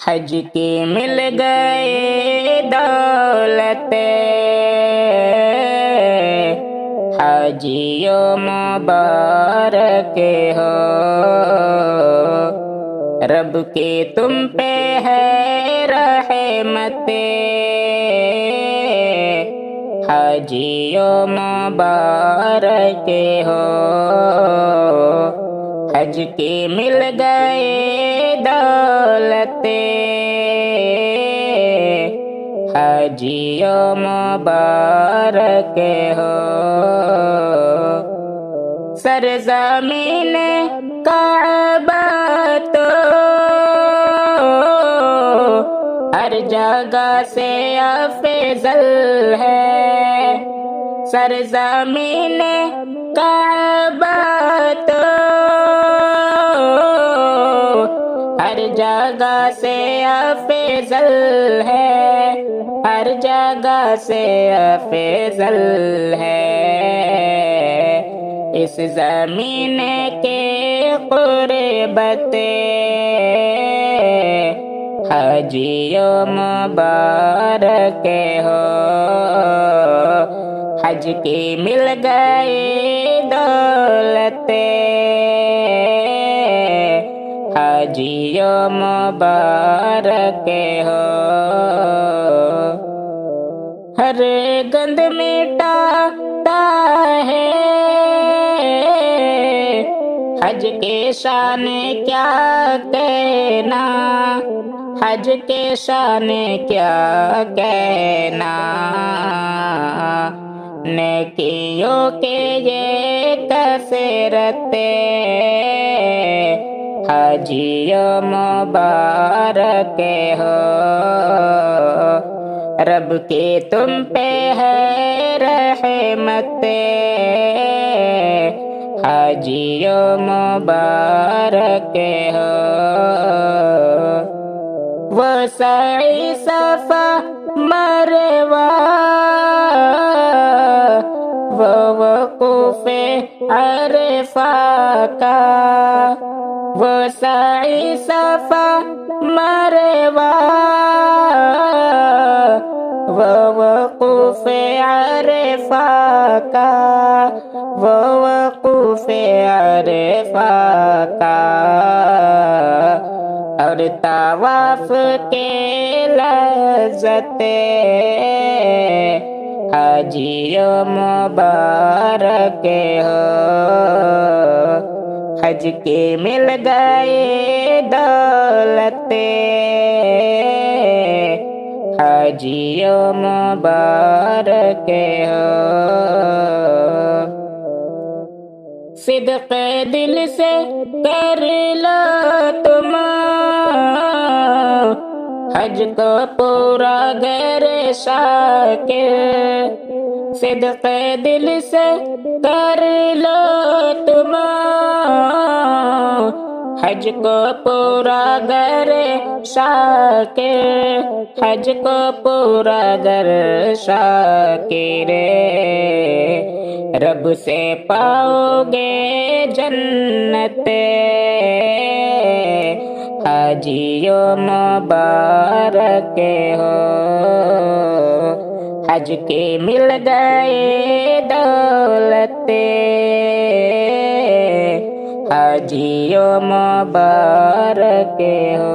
حج کی مل گئے دولت، حاجیوں مبارک ہو، رب کی تم پہ ہے رحمت، حاجیوں مبارک ہو، حج کی مل گئے دولت، حاجیوں مبارک ہو۔ سرزمین کعبہ تو ہر جگہ سے افضل ہے، سرزمین کعبہ تو ہر جگہ سے افضل ہے، ہر جگہ سے افضل ہے، اس زمین کے قربت، حاجیوں مبارک ہو، حج کی مل گئی دولت، حاجیوں مبارک ہو۔ ہر گند مٹاتا ہے حج کے شان کیا کہنا، حج کے شان کیا کہنا، نیکیوں کے یہ کثرت، حاجیوں مبارک ہو، رب کی تم پہ ہے رحمت، حاجیوں مبارک ہو۔ وہ سعی صفا مروہ، وہ وقوف عرفہ کا، وہ سعی صفا مروہ، وہ وقوف عرفہ کا، وہ وقوف عرفہ کا، اور طواف کے لذت، حاجیوں مبارک ہو، حج کی مل گئی دولت، حاجیوں مبارک ہو۔ صدق دل سے کر لو تم حج کو پورا غیر شاکر، صدق دل سے کر لو تم حج کو پورا غیر شاکر، حج کو پورا غیر شاکر، رب سے پاؤ گے جنت، حاجیوں مبارک ہو، حج کی مل گئی دولت، حاجیوں مبارک ہو۔